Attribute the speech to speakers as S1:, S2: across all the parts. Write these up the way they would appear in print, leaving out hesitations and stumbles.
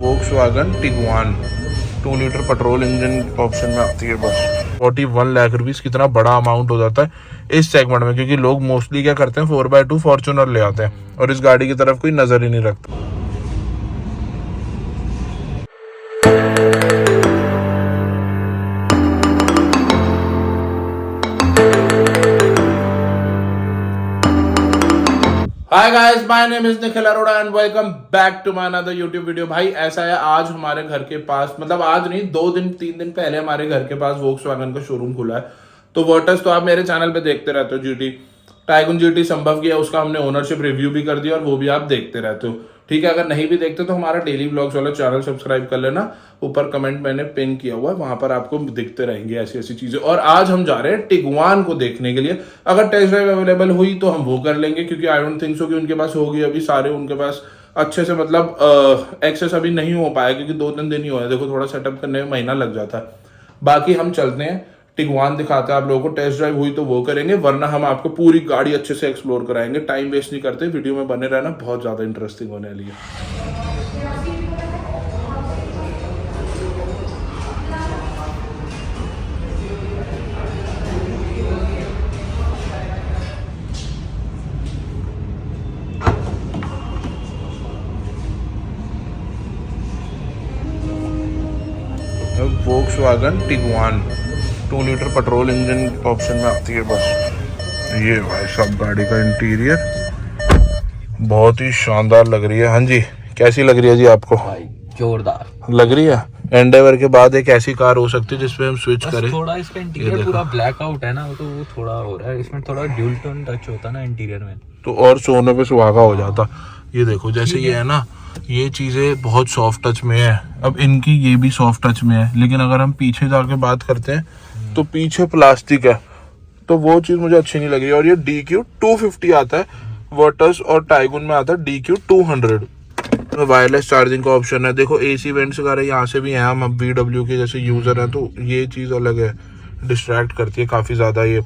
S1: Volkswagen Tiguan 2 litre petrol engine option में आती है। बस 41 लाख रुपीस कितना बड़ा अमाउंट हो जाता है इस सेगमेंट में, क्योंकि लोग मोस्टली क्या करते हैं 4x2 फॉर्च्यूनर ले आते हैं और इस गाड़ी की तरफ कोई नजर ही नहीं रखता। Hi guys, my name is Nikhil Arora and welcome back to my another YouTube video. भाई ऐसा है, आज हमारे घर के पास, मतलब आज नहीं 3 दिन पहले हमारे घर के पास वोक्सवैगन का शोरूम खुला है। तो वर्टस तो आप मेरे चैनल पे देखते रहते हो, जीटी टाइगुन जीटी संभव किया, उसका हमने ओनरशिप रिव्यू भी कर दिया और वो भी आप देखते रहते हो। ठीक है, अगर नहीं भी देखते तो हमारा डेली व्लॉग्स वाला चैनल सब्सक्राइब कर लेना, ऊपर कमेंट मैंने पिन किया हुआ है, वहां पर आपको दिखते रहेंगे ऐसी ऐसी चीजें। और आज हम जा रहे हैं टिगुआन को देखने के लिए। अगर टेस्ट ड्राइव अवेलेबल हुई तो हम वो कर लेंगे, क्योंकि आई डोंट थिंक सो कि उनके पास होगी अभी सारे, उनके पास अच्छे से मतलब एक्सेस अभी नहीं हो पाया, क्योंकि 2-3 दिन ही हुए। देखो थोड़ा सेटअप करने में महीना लग जाता है। बाकी हम चलते हैं टिगुआन दिखाते हैं आप लोगों को, टेस्ट ड्राइव हुई तो वो करेंगे, वरना हम आपको पूरी गाड़ी अच्छे से एक्सप्लोर कराएंगे। टाइम वेस्ट नहीं करते, वीडियो में बने रहना, बहुत ज्यादा इंटरेस्टिंग होने वाली है। Volkswagen Tiguan 2 litre petrol engine option में आती है। बस ये भाई सब गाड़ी का इंटीरियर बहुत ही शानदार लग रही है। हाँ जी, कैसी लग रही है जी आपको?
S2: भाई जोरदार
S1: लग रही है। एंडेवर के बाद एक ऐसी कार हो सकती है जिसपे हम स्विच करें।
S2: थोड़ा इसका इंटीरियर पूरा ब्लैक आउट है ना, तो वो थोड़ा हो रहा है, इसमें थोड़ा ड्यूल टोन टच होता है ना इंटीरियर में,
S1: तो और सोने पे सुहागा हो जाता। ये देखो, जैसे ये है ना, ये चीजें बहुत सॉफ्ट टच में है। अब इनकी ये भी सॉफ्ट टच में है, लेकिन अगर हम पीछे जाके बात करते हैं तो पीछे प्लास्टिक है, तो वो चीज मुझे अच्छी नहीं लगी। और ये DQ 250 आता है, वर्टस और टाइगुन में आता है DQ 200। वायरलेस चार्जिंग का ऑप्शन है। देखो AC वेंट्स वगैरह यहाँ से भी हैं, हम अब VW के जैसे यूजर हैं तो ये चीज अलग है, डिस्ट्रैक्ट करती है काफी ज्यादा ये।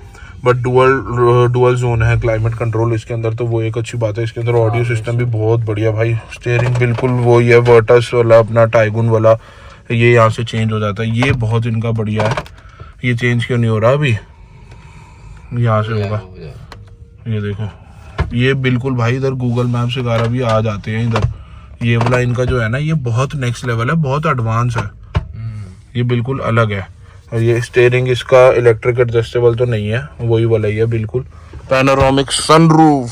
S1: बट डुअल जोन है क्लाइमेट कंट्रोल इसके अंदर, तो वो एक अच्छी बात है। इसके अंदर ऑडियो सिस्टम भी बहुत बढ़िया भाई। स्टीयरिंग बिल्कुल वो ही है वर्टस वाला, अपना टाइगुन वाला, ये यहाँ से चेंज हो जाता है। ये बहुत इनका बढ़िया है। ये चेंज क्यों नहीं हो रहा अभी? यहाँ से होगा। ये देखो, ये बिल्कुल भाई इधर गूगल मैप्स वगैरह भी आ जाते हैं इधर। ये वाला इनका जो है ना, ये बहुत नेक्स्ट लेवल है, बहुत एडवांस है, ये बिल्कुल अलग है। और ये स्टीयरिंग इसका इलेक्ट्रिक एडजस्टेबल तो नहीं है, वही वाला ही है बिल्कुल। पैनोरामिक सनरूफ,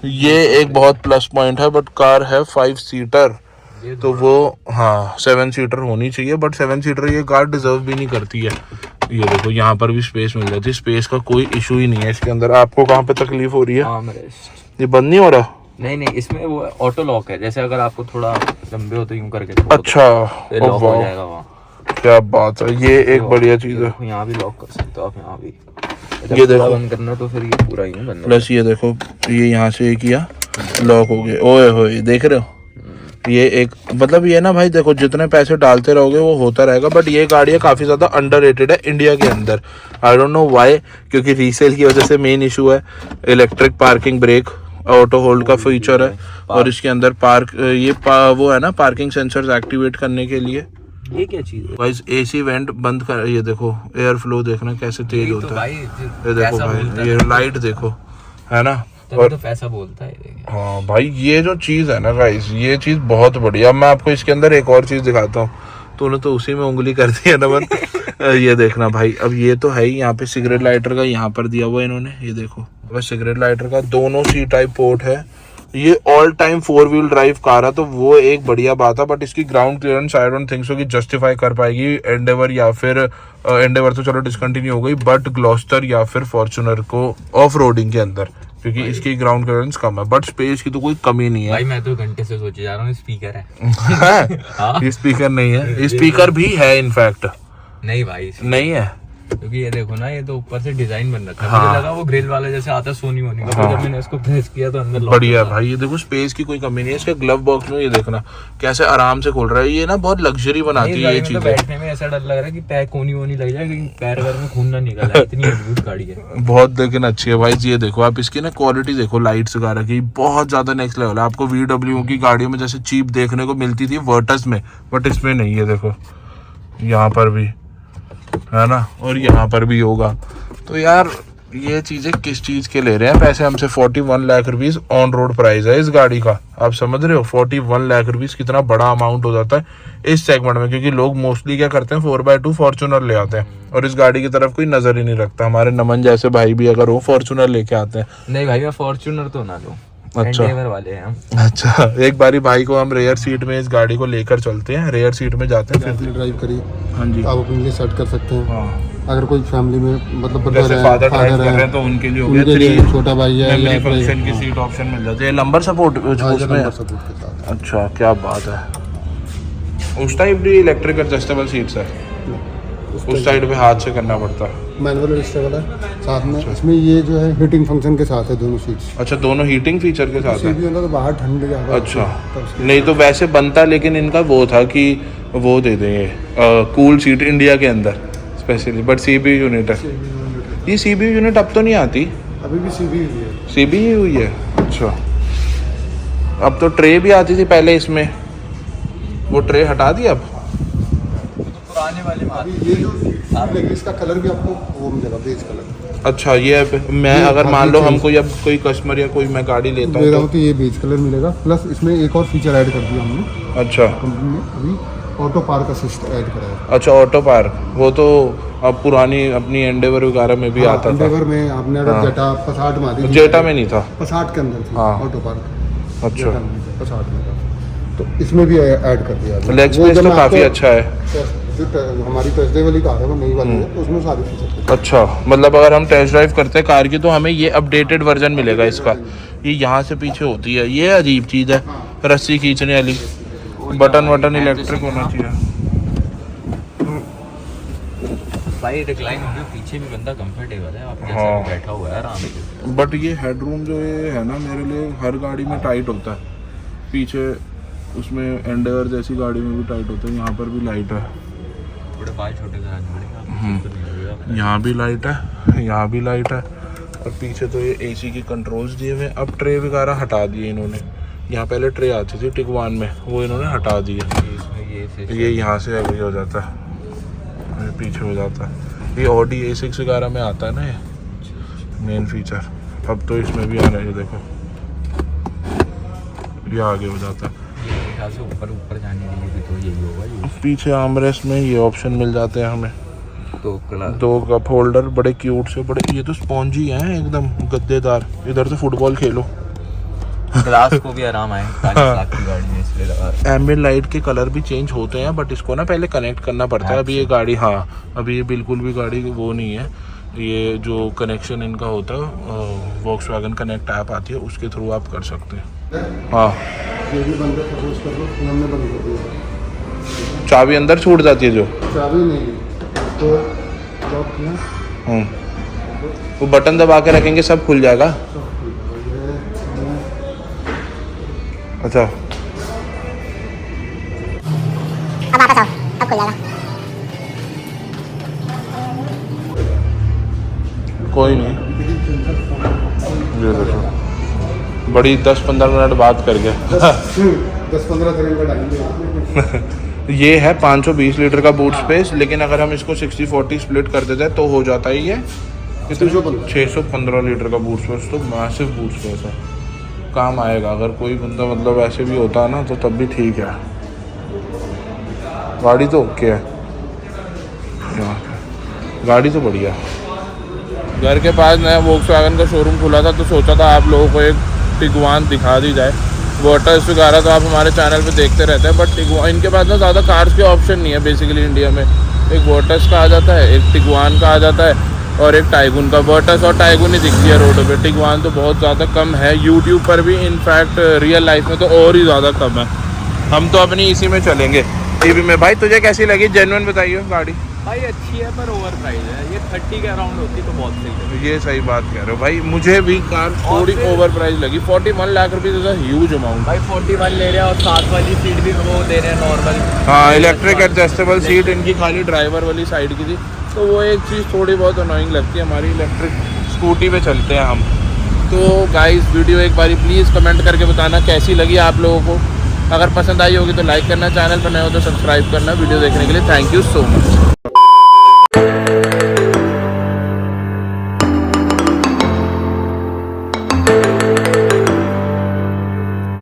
S1: ये एक बहुत प्लस पॉइंट है। बट कार है 5 सीटर, तो वो हाँ 7 सीटर होनी चाहिए, बट 7 सीटर ये कार डिजर्व भी नहीं करती है। ये देखो, यहाँ पर भी स्पेस मिल जाती है, स्पेस का कोई इशू ही नहीं है इसके अंदर। आपको कहाँ पे तकलीफ हो रही है? ये बंद नहीं हो रहा?
S2: नहीं, इसमें वो ऑटो लॉक है, जैसे अगर आपको थोड़ा लंबे हो तो यूं करके
S1: अच्छा,
S2: लॉक हो जाएगा वहाँ।
S1: क्या बात है, ये एक बढ़िया चीज है।
S2: यहाँ भी लॉक कर सकते हो आप, यहाँ भी।
S1: ये देखो,
S2: बंद करना तो फिर ये पूरा यूं बंद।
S1: प्लस ये देखो, ये यहाँ से किया, लॉक हो गया। ओए होए, देख रहे हो? ये एक मतलब ये ना भाई, देखो जितने पैसे डालते रहोगे वो होता रहेगा। बट ये गाड़ियाँ काफी ज्यादा अंडररेटेड है इंडिया के अंदर। आई डोंट नो व्हाई, क्योंकि रीसेल की वजह से मेन इशू है। Electric parking brake, auto hold का फीचर है, और इसके अंदर वो है ना, पार्किंग सेंसर्स एक्टिवेट करने के लिए।
S2: ये क्या चीज है?
S1: गाइस AC वेंट बंद कर, ये देखो एयर फ्लो देखना कैसे तेज होता है। ये देखो भाई, ये लाइट देखो, है ना,
S2: और तो पैसा बोलता है।
S1: हाँ भाई, ये जो चीज है ना गाइस, ये चीज बहुत बढ़िया। मैं आपको इसके अंदर एक और चीज दिखाता हूँ। तूने तो उसी में उंगली कर दी है ना बस। ये देखना भाई, अब ये तो है ही, यहाँ पे सिगरेट लाइटर का यहाँ पर दिया हुआ है इन्होंने, ये देखो बस सिगरेट लाइटर का दोनों C टाइप पोर्ट है। ये all time 4 wheel drive car है, तो वो एक बढ़िया बात है। बट इसकी ground clearance I don't think so कि जस्टिफाई कर पाएगी एंडेवर, या फिर एंडेवर तो चलो डिसकंटिन्यू हो गई, बट ग्लॉस्टर या फिर फॉर्च्यूनर को ऑफ रोडिंग के अंदर, क्योंकि इसकी ग्राउंड क्लियरेंस कम है। बट स्पेस की तो कोई कमी नहीं है
S2: भाई। मैं तो घंटे से सोचे जा रहा हूँ स्पीकर है।
S1: ये स्पीकर नहीं है, स्पीकर भी है इनफैक्ट।
S2: नहीं भाई,
S1: नहीं है,
S2: क्योंकि ये देखो ना, ये तो ऊपर से डिजाइन बन रखा है।
S1: हाँ।
S2: मुझे लगा वो ग्रिल वाला जैसे आता है सोनी वोनी का,
S1: हाँ।
S2: जब मैंने इसको प्रेस किया तो अंदर lock
S1: बढ़िया है
S2: था।
S1: भाई, ये देखो स्पेस की कोई कमी नहीं है इसके ग्लव बॉक्स में। ये देखना कैसे आराम से खोल रहा है, ये ना बहुत लग्जरी बनाती
S2: इस
S1: है
S2: गाड़ी
S1: ये
S2: में तो
S1: चीजें।
S2: बैठने में ऐसा डर लग रहा है कि पैर कोनी वोनी लग जाए, कहीं पैर वैर में खून ना निकल आए, इतनी मजबूत गाड़ी है।
S1: बहुत लेकिन अच्छी है भाई। ये देखो आप इसकी ना क्वालिटी देखो, लाइट्स वगैरह की बहुत ज्यादा नेक्स्ट लेवल है। आपको VW की गाड़ियों में जैसे चीप देखने को मिलती थी वर्टस में, बट इसमें नहीं है। देखो यहाँ पर भी है ना, और यहाँ पर भी होगा। तो यार ये चीजें किस चीज के ले रहे हैं पैसे हमसे? 41 lakh rupees on road price है इस गाड़ी का। आप समझ रहे हो 41 लाख रुपीज कितना बड़ा अमाउंट हो जाता है इस सेगमेंट में, क्योंकि लोग मोस्टली क्या करते हैं 4x2 फॉर्च्यूनर ले आते हैं और इस गाड़ी की तरफ कोई नजर ही नहीं रखता। हमारे नमन जैसे भाई भी अगर वो फॉर्च्यूनर लेके आते हैं।
S2: नहीं भाई, मैं फॉर्च्यूनर तो ना लूं,
S1: अच्छा।
S2: एंडेवर वाले हैं हम।
S1: अच्छा, एक बारी भाई को हम रेयर सीट में इस गाड़ी को लेकर चलते हैं, रेयर सीट में जाते हैं
S3: अपनी ड्राइव करिए,
S1: हाँ जी।
S3: आप अपने लिए सेट कर सकते हैं।
S1: हाँ,
S3: अगर कोई फैमिली में मतलब
S1: जैसे फादर ड्राइव कर रहे हैं तो उनके लिए हो गया
S3: उनके लिए
S1: 3
S3: छोटा भाई है
S1: मेमोरी
S3: या कोई-
S1: फंक्शन की सीट ऑप्शन मिल जाती है। लंबर सपोर्ट
S3: हाँ, ये
S1: उसमें
S3: नंबर सपोर्ट के साथ।
S1: अच्छा, क्या बात है। उस टाइप भी इलेक्ट्रिक एडजस्टेबल सीट्स है, उस साइड पे हाथ से करना पड़ता है।
S3: मैनुअल एडजस्टेबल है साथ में। इसमें ये जो है हीटिंग फंक्शन के साथ है दोनों सीट्स।
S1: अच्छा, दोनों हीटिंग फीचर के साथ है।
S3: भी होता तो बाहर ठंड ज़्यादा।
S1: अच्छा, नहीं तो वैसे बनता, लेकिन इनका वो था कि वो दे देंगे कूल सीट इंडिया के अंदर स्पेशली, बट CPU यूनिट है ये। CPU यूनिट अब तो नहीं आती,
S3: अभी भी सीबी हुई है।
S1: CB हुई है। अच्छा, अब तो ट्रे भी आती थी पहले इसमें, वो ट्रे हटा दी अब।
S2: पुराने वाले में
S3: अभी ये जो लेकिन इसका कलर भी आपको वो मिलेगा, बेज कलर।
S1: अच्छा, ये मैं अगर मान लो हम कोई अब कोई कस्टमर या कोई मैं गाड़ी लेता
S3: ले रहा
S1: हूँ
S3: हूँ तो ये बेज कलर मिलेगा। प्लस इसमें एक और फीचर ऐड कर दिया हमने
S1: तो अच्छा
S3: कंपनी ने, अभी ऑटो पार्क असिस्ट ऐड करा है।
S1: अच्छा, ऑटो पार्क, वो तो अब पुरानी अपनी एंडेवर वगैरह में भी आता था।
S3: एंडेवर में आपने अगर
S1: हाँ।
S3: जेटा पसाट मारी,
S1: जेटा में नहीं था।
S3: पसाट के अंदर थी
S1: हाँ।
S3: Auto park.
S1: अच्छा,
S3: जेटा में नहीं था, पसाट में था। तो इसमें भी ऐड कर दिया है।
S1: लेग
S3: वो
S1: स्पेस
S3: जब
S1: तो
S3: मैं
S1: काफी
S3: आपको-
S1: अच्छा है।
S3: जो हमारी थर्सडे वाली कार है वो नई वाली है, तो उसमें सारी फीचर।
S1: अच्छा, मतलब अगर हम टेस्ट ड्राइव करते हैं कार की तो हमें ये अपडेटेड वर्जन मिलेगा इसका। ये यहाँ से पीछे होती है, ये अजीब चीज़ है, रस्सी खींचने वाली। बटन इलेक्ट्रिक होना चाहिए।
S2: भाई रिक्लाइन हो गया, पीछे भी बंदा कंफर्टेबल है, आप जैसा
S1: हाँ।
S2: भी बैठा हुआ है आराम से।
S1: बट ये हेडरूम जो ये है ना, मेरे लिए हर गाड़ी में टाइट होता है। पीछे उसमें एंडेवर जैसी गाड़ी में भी टाइट होता है। यहाँ पर भी लाइट है,
S2: थोड़े बाल छोटे कराने पड़ेगा।
S1: यहाँ भी लाइट है, यहाँ भी लाइट है। और पीछे तो ये AC की कंट्रोल्स दिए हुए। अब ट्रे वगैरह हटा दिए इन्होंने। यहाँ पहले ट्रे आती थी टिगवान में, वो इन्होंने हटा दी है। ये यहाँ से अभी हो जाता है, ये पीछे हो जाता है। ये Audi A6 वगैरह में आता है ना ये मेन फीचर। अब तो इसमें भी आ रहा है, ये देखो ये आगे हो जाता है।
S2: ये से ऊपर ऊपर जाने के लिए भी तो यही होगा ये।
S1: पीछे आर्मरेस्ट में ये ऑप्शन मिल जाते हैं हमें।
S2: तो कलर
S1: 2 कप होल्डर बड़े क्यूट से, बड़े ये तो स्पॉन्जी हैं एकदम गद्देदार। इधर से फुटबॉल खेलो।
S2: ग्लास को भी आराम आए, 40 लाख की गाड़ी में इसलिए लगा।
S1: एम्बिएंट लाइट के कलर भी चेंज होते हैं, बट इसको ना पहले कनेक्ट करना पड़ता है। अभी ये गाड़ी, हाँ अभी ये बिल्कुल भी गाड़ी वो नहीं है। ये जो कनेक्शन इनका होता है वॉक्सवैगन कनेक्ट ऐप आती है, उसके थ्रू आप कर सकते हैं। हाँ,
S3: ये भी बंद कर, सपोज कर लो, हमने बंद कर दिया।
S1: चाबी अंदर छूट जाती है जो।
S3: चाबी नहीं तो लॉक किया,
S1: वो बटन दबा के रखेंगे सब खुल जाएगा। अच्छा,
S4: अब वापस आओ, अब खुल जाएगा।
S1: कोई नहीं, ये देखो बड़ी 10-15 मिनट बात कर गया।
S3: 10-15 सेकंड का टाइम।
S1: ये है 520 लीटर का बूट स्पेस, लेकिन अगर हम इसको 60-40 स्प्लिट कर देते हैं तो हो जाता है ये 615 लीटर का बूट स्पेस। तो मैसिव बूट स्पेस है, काम आएगा। अगर कोई बंदा मतलब ऐसे भी होता है ना तो तब भी ठीक है। गाड़ी तो ओके है, गाड़ी तो बढ़िया है। घर के पास नया वोक्सवैगन का शोरूम खुला था, तो सोचा था आप लोगों को एक टिगवान दिखा दी जाए। वोटर्स वगैरह तो आप हमारे चैनल पे देखते रहते हैं, बट टिगवान इनके पास ना ज़्यादा कार्स के ऑप्शन नहीं है बेसिकली इंडिया में। एक वोटर्स का आ जाता है, एक टिगवान का आ जाता है, और एक टाइगुन का। वोटर्स और टाइगुन ही दिखती है रोडों पे, टिगवान तो बहुत ज़्यादा कम है। यूट्यूब पर भी इनफैक्ट रियल लाइफ में तो और ही ज़्यादा कम है। हम तो अपनी इसी में चलेंगे टीवी में। भाई तुझे कैसी लगी, जेन्युइन बताइए गाड़ी?
S2: भाई अच्छी है पर ओवर प्राइस है, ये 30 के अराउंड होती तो बहुत सही है।
S1: ये सही बात कह रहे हो भाई, मुझे भी कार थोड़ी
S2: फिर-
S1: ओवर प्राइस लगी। 41 लाख रुपए इज अ ह्यूज अमाउंट।
S2: भाई 41 ले रहे हैं और साथ वाली सीट भी वो दे रहे हैं नॉर्मल।
S1: हाँ, इलेक्ट्रिक एडजस्टेबल सीट इनकी खाली ड्राइवर वाली साइड की थी, तो वो एक चीज़ थोड़ी बहुत अनोइंग लगती है। हमारी इलेक्ट्रिक स्कूटी पे चलते हैं हम। तो गाइस वीडियो एक बारी प्लीज़ कमेंट करके बताना कैसी लगी आप लोगों को। अगर पसंद आई होगी तो लाइक करना, चैनल पर नए हो तो सब्सक्राइब करना। वीडियो देखने के लिए थैंक यू सो मच।